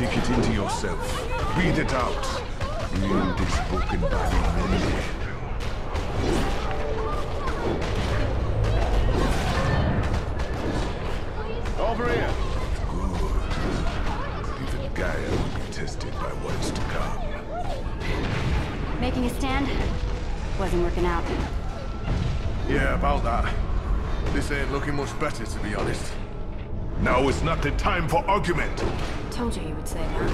Take it into yourself. Breathe it out. Heal this broken body mentally. Over here. Good. Even Gaia will be tested by what is to come. Making a stand? Wasn't working out. Yeah, about that. This ain't looking much better, to be honest. Now is not the time for argument. Told you would say that.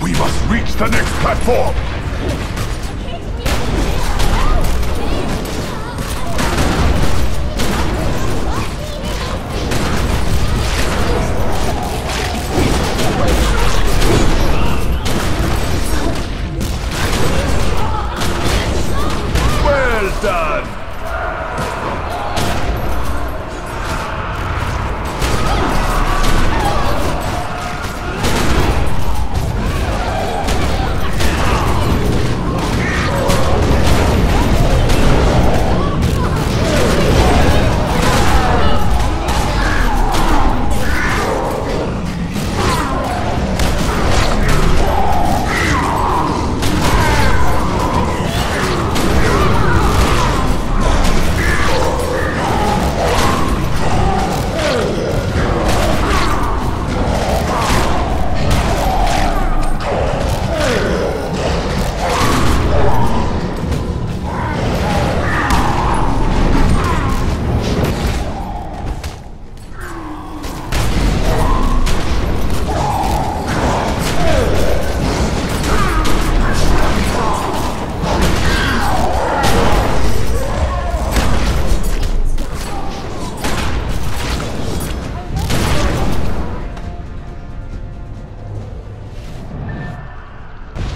We must reach the next platform! Well done!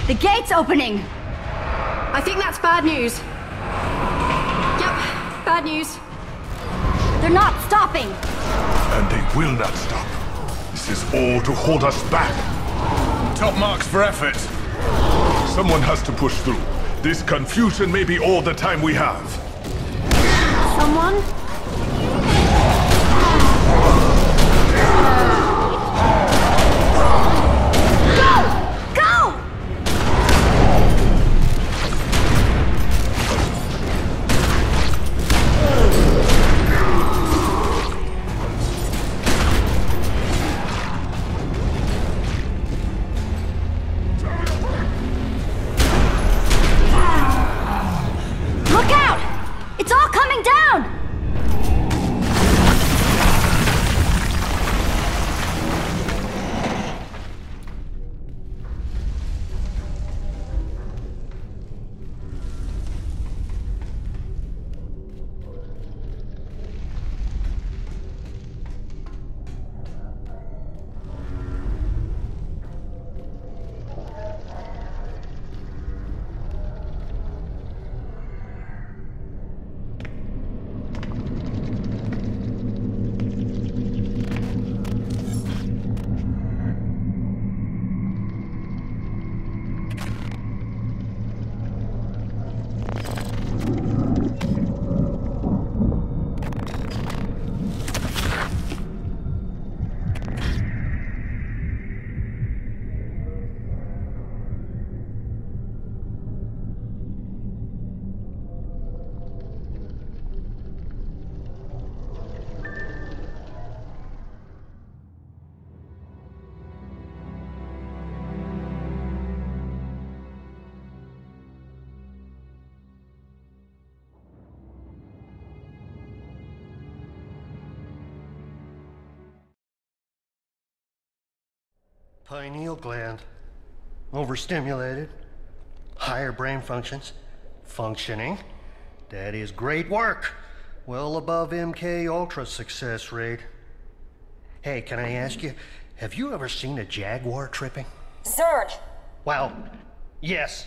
The gate's opening! I think that's bad news. Yep, bad news. They're not stopping! And they will not stop. This is all to hold us back. Top marks for effort. Someone has to push through. This confusion may be all the time we have. Someone? Pineal gland. Overstimulated. Higher brain functions. Functioning. That is great work. Well above MK Ultra success rate. Hey, can I ask you, have you ever seen a jaguar tripping? Zerd! Well, yes.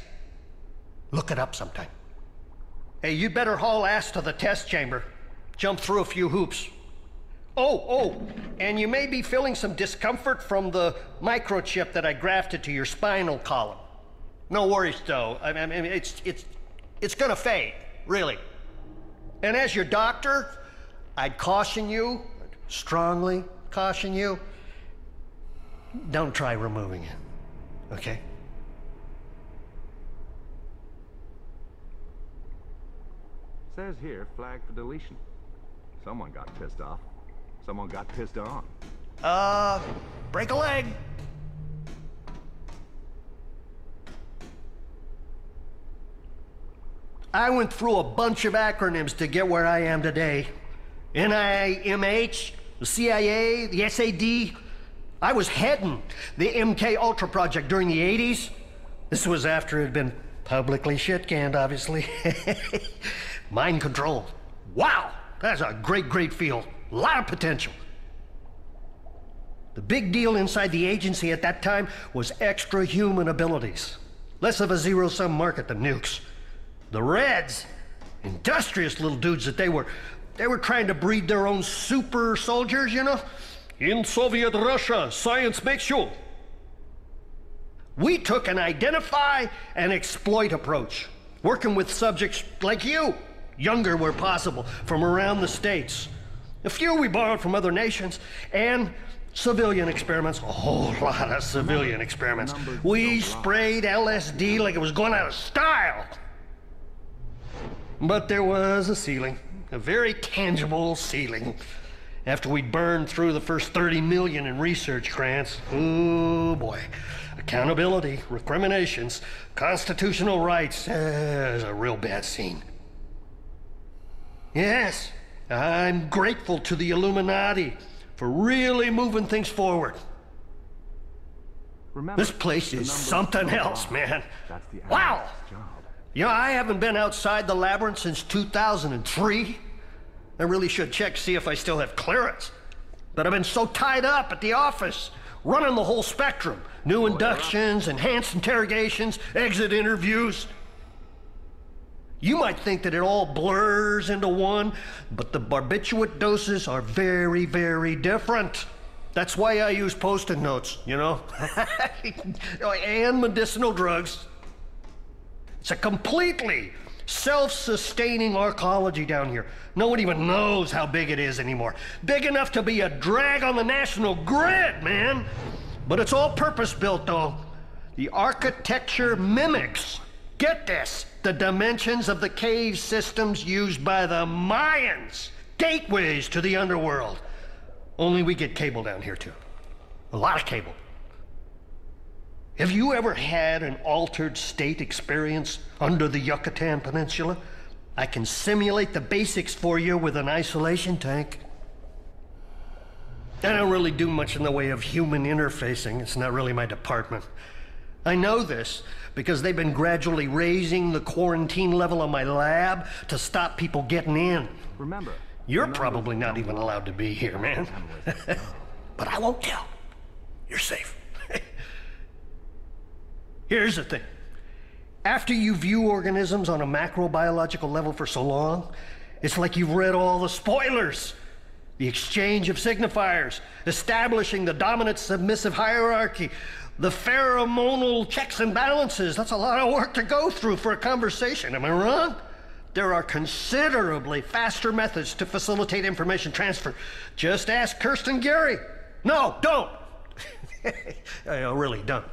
Look it up sometime. Hey, you better haul ass to the test chamber. Jump through a few hoops. Oh, and you may be feeling some discomfort from the microchip that I grafted to your spinal column. No worries, though. I mean, it's gonna fade, really. And as your doctor, I'd caution you, strongly caution you, don't try removing it, okay? Says here, flag for deletion. Someone got pissed off. Someone got pissed on. Break a leg. I went through a bunch of acronyms to get where I am today. NIMH, the CIA, the SAD. I was heading the MK Ultra project during the 80s. This was after it had been publicly shit-canned, obviously. Mind control. Wow, that's a great field. A lot of potential. The big deal inside the agency at that time was extra-human abilities. Less of a zero-sum market than nukes. The Reds, industrious little dudes that they were trying to breed their own super soldiers, you know? In Soviet Russia, science makes you. We took an identify and exploit approach, working with subjects like you, younger where possible, from around the States. A few we borrowed from other nations, and civilian experiments, a whole lot of civilian experiments. We sprayed LSD like it was going out of style. But there was a ceiling, a very tangible ceiling. After we'd burned through the first 30 million in research grants, oh boy. Accountability, recriminations, constitutional rights, it was a real bad scene. Yes, I'm grateful to the Illuminati for really moving things forward. Remember, this place is something else, man. That's the wow! job. You know, I haven't been outside the labyrinth since 2003. I really should check to see if I still have clearance. But I've been so tied up at the office, running the whole spectrum. New inductions, enhanced interrogations, exit interviews. You might think that it all blurs into one, but the barbiturate doses are very different. That's why I use Post-it notes, you know? And medicinal drugs. It's a completely self-sustaining arcology down here. No one even knows how big it is anymore. Big enough to be a drag on the national grid, man. But it's all purpose-built, though. The architecture mimics, get this, the dimensions of the cave systems used by the Mayans. Gateways to the underworld. Only we get cable down here, too. A lot of cable. Have you ever had an altered state experience under the Yucatan Peninsula? I can simulate the basics for you with an isolation tank. I don't really do much in the way of human interfacing. It's not really my department. I know this because they've been gradually raising the quarantine level of my lab to stop people getting in. Remember, you're probably not even allowed to be here, man. But I won't tell. You're safe. Here's the thing. After you view organisms on a macrobiological level for so long, it's like you've read all the spoilers. The exchange of signifiers, establishing the dominant-submissive hierarchy, the pheromonal checks and balances. That's a lot of work to go through for a conversation, am I wrong? There are considerably faster methods to facilitate information transfer. Just ask Kirsten Gary. No, don't. Really, don't.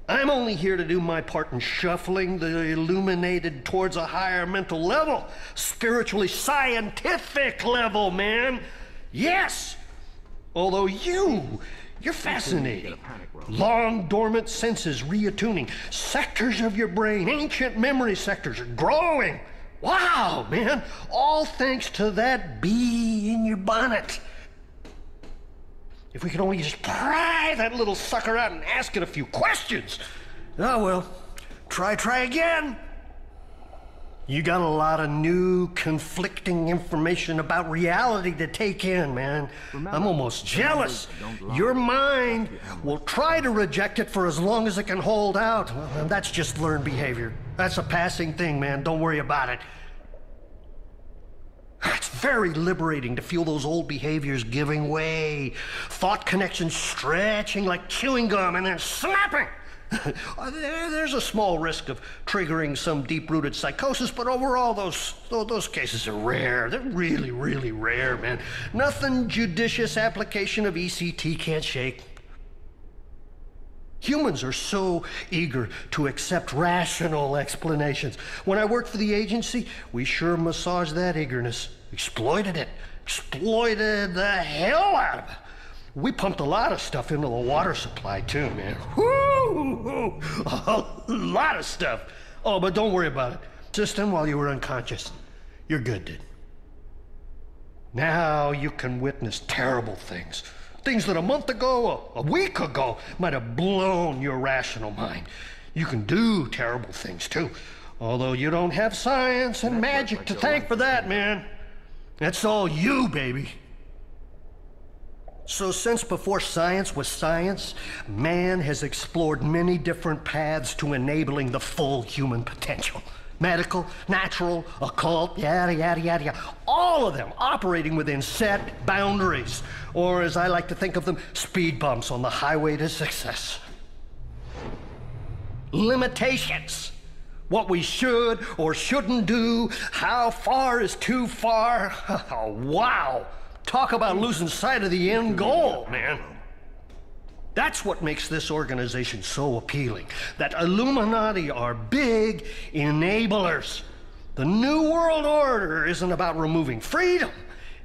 I'm only here to do my part in shuffling the illuminated towards a higher mental level. Spiritually scientific level, man. Yes! Although you're fascinating. Long dormant senses reattuning. Sectors of your brain, ancient memory sectors are growing. Wow, man. All thanks to that bee in your bonnet. If we could only just pry that little sucker out and ask it a few questions. Oh, well, try again. You got a lot of new, conflicting information about reality to take in, man. I'm almost jealous. Your mind will try to reject it for as long as it can hold out. Well, that's just learned behavior. That's a passing thing, man. Don't worry about it. It's very liberating to feel those old behaviors giving way. Thought connections stretching like chewing gum and then snapping. There's a small risk of triggering some deep-rooted psychosis, but overall, those cases are rare. They're really, really rare, man. Nothing judicious application of ECT can't shake. Humans are so eager to accept rational explanations. When I worked for the agency, we sure massaged that eagerness, exploited it, exploited the hell out of it. We pumped a lot of stuff into the water supply too, man. Woo! A lot of stuff. Oh, but don't worry about it. System while you were unconscious. You're good, dude. Now you can witness terrible things. Things that a month ago, a week ago, might have blown your rational mind. You can do terrible things too. Although you don't have science and magic to thank for that, man. That's all you, baby. So since before science was science, man has explored many different paths to enabling the full human potential. Medical, natural, occult, yada, yada, yada, yada. All of them operating within set boundaries, or as I like to think of them, speed bumps on the highway to success. Limitations. What we should or shouldn't do, how far is too far. Oh, wow. Talk about losing sight of the end goal, man. That's what makes this organization so appealing. That Illuminati are big enablers. The New World Order isn't about removing freedom.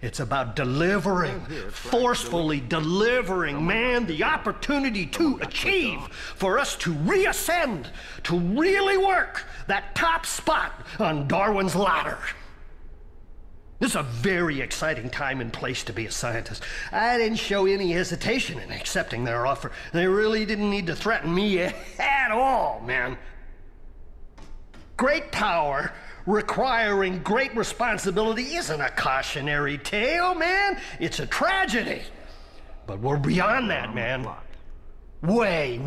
It's about delivering, forcefully delivering, man, the opportunity to achieve, for us to reascend, to really work that top spot on Darwin's ladder. This is a very exciting time and place to be a scientist. I didn't show any hesitation in accepting their offer. They really didn't need to threaten me at all, man. Great power requiring great responsibility isn't a cautionary tale, man. It's a tragedy. But we're beyond that, man. Way,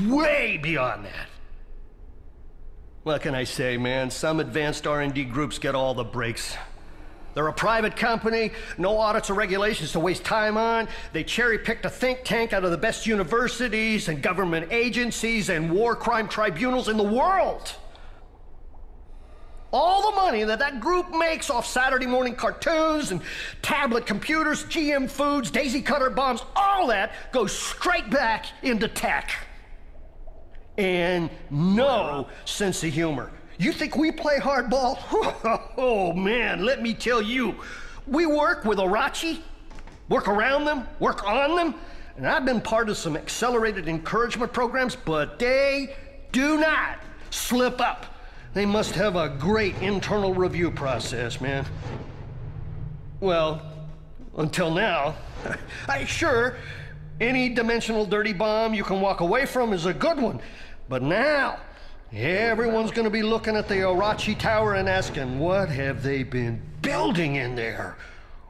way beyond that. What can I say, man? Some advanced R&D groups get all the breaks. They're a private company, no audits or regulations to waste time on. They cherry-picked a think tank out of the best universities and government agencies and war crime tribunals in the world. All the money that group makes off Saturday morning cartoons and tablet computers, GM foods, daisy cutter bombs, all that goes straight back into tech. And no sense of humor. You think we play hardball? Oh, man, let me tell you. We work with Orochi, work around them, work on them, and I've been part of some accelerated encouragement programs, but they do not slip up. They must have a great internal review process, man. Well, until now. Sure, any dimensional dirty bomb you can walk away from is a good one, but now everyone's going to be looking at the Orochi Tower and asking, what have they been building in there?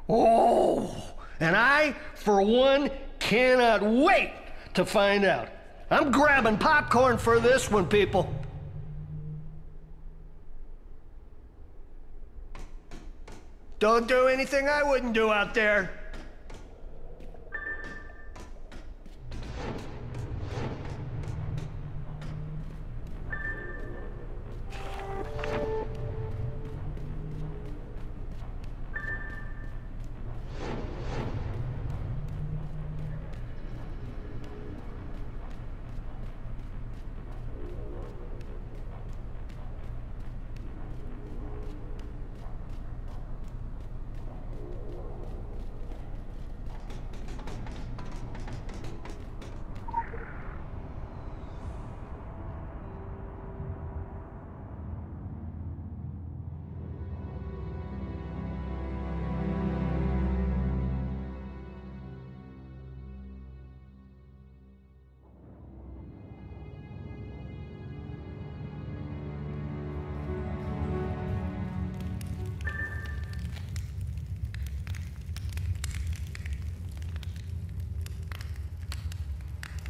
Oh, and I, for one, cannot wait to find out. I'm grabbing popcorn for this one, people. Don't do anything I wouldn't do out there.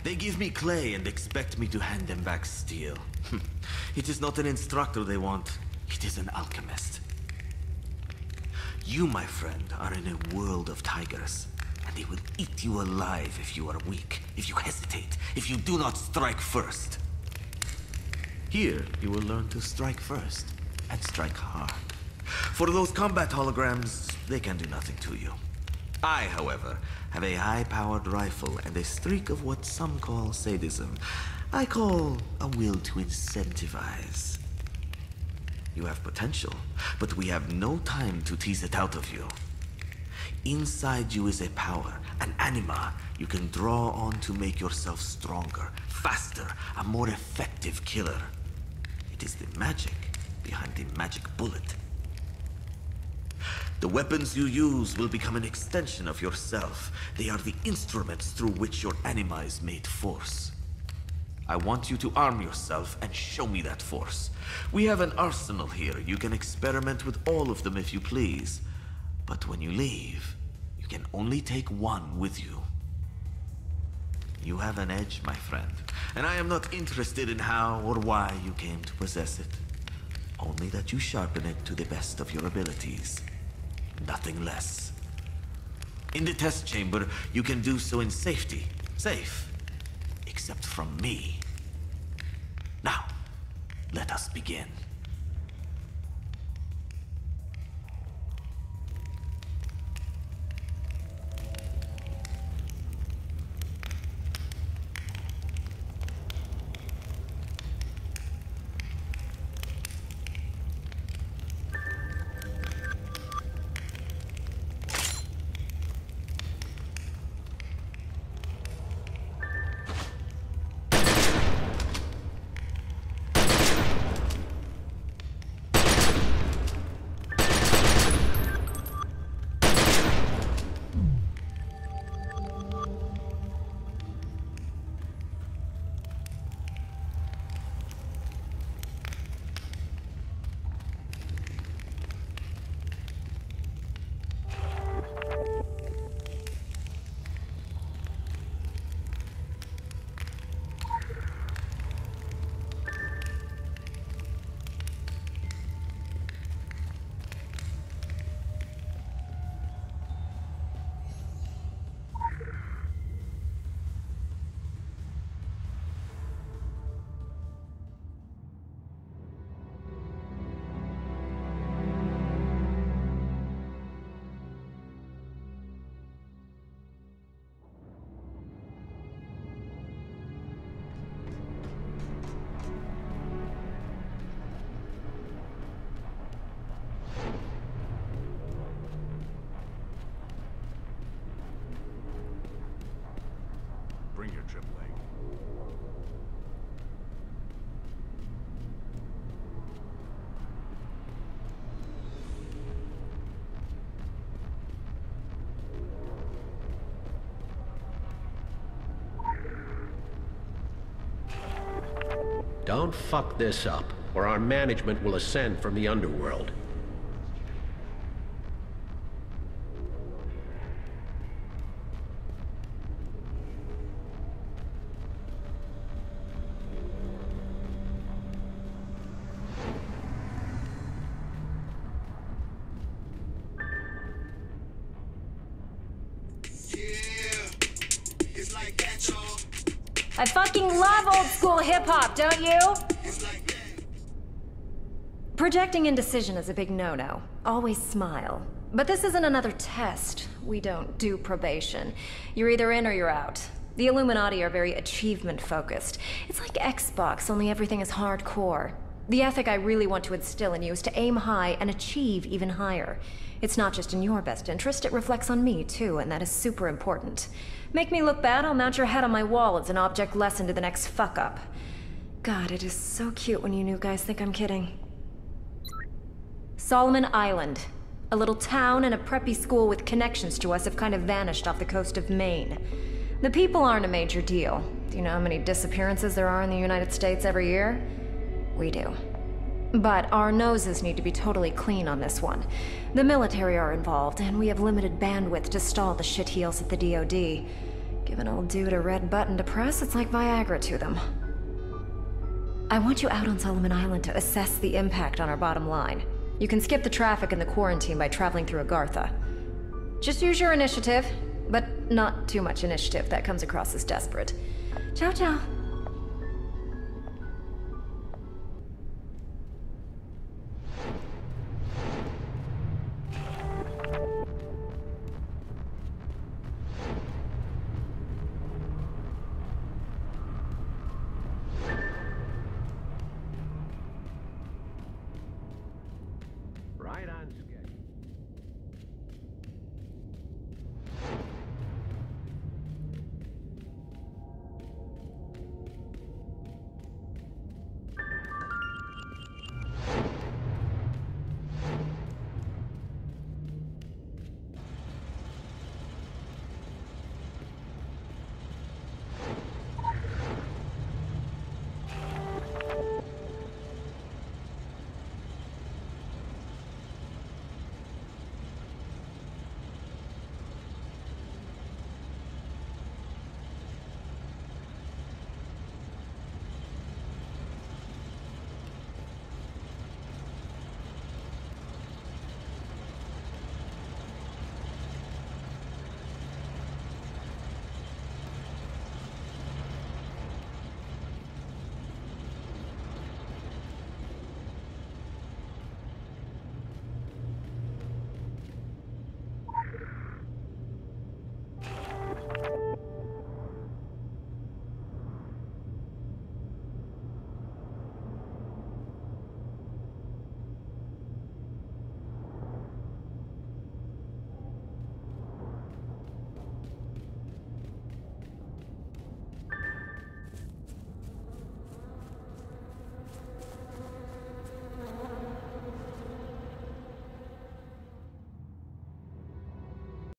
They give me clay and expect me to hand them back steel. It is not an instructor they want, it is an alchemist. You, my friend, are in a world of tigers, and they will eat you alive if you are weak, if you hesitate, if you do not strike first. Here, you will learn to strike first, and strike hard. For those combat holograms, they can do nothing to you. I, however, have a high-powered rifle and a streak of what some call sadism. I call a will to incentivize. You have potential, but we have no time to tease it out of you. Inside you is a power, an anima you can draw on to make yourself stronger, faster, a more effective killer. It is the magic behind the magic bullet. The weapons you use will become an extension of yourself. They are the instruments through which your anima is made force. I want you to arm yourself and show me that force. We have an arsenal here. You can experiment with all of them if you please. But when you leave, you can only take one with you. You have an edge, my friend, and I am not interested in how or why you came to possess it. Only that you sharpen it to the best of your abilities. Nothing less. In the test chamber, you can do so in safety. Safe. Except from me. Now, let us begin. Bring your trim leg. Don't fuck this up, or our management will ascend from the underworld. I fucking love old school hip-hop, don't you? Projecting indecision is a big no-no. Always smile. But this isn't another test. We don't do probation. You're either in or you're out. The Illuminati are very achievement-focused. It's like Xbox, only everything is hardcore. The ethic I really want to instill in you is to aim high and achieve even higher. It's not just in your best interest, it reflects on me, too, and that is super important. Make me look bad, I'll mount your head on my wall as an object lesson to the next fuck-up. God, it is so cute when you new guys think I'm kidding. Solomon Island. A little town and a preppy school with connections to us have kind of vanished off the coast of Maine. The people aren't a major deal. Do you know how many disappearances there are in the United States every year? We do. But our noses need to be totally clean on this one. The military are involved, and we have limited bandwidth to stall the shitheels at the DoD. Give an old dude a red button to press, it's like Viagra to them. I want you out on Solomon Island to assess the impact on our bottom line. You can skip the traffic and the quarantine by traveling through Agartha. Just use your initiative, but not too much initiative. That comes across as desperate. Ciao, ciao.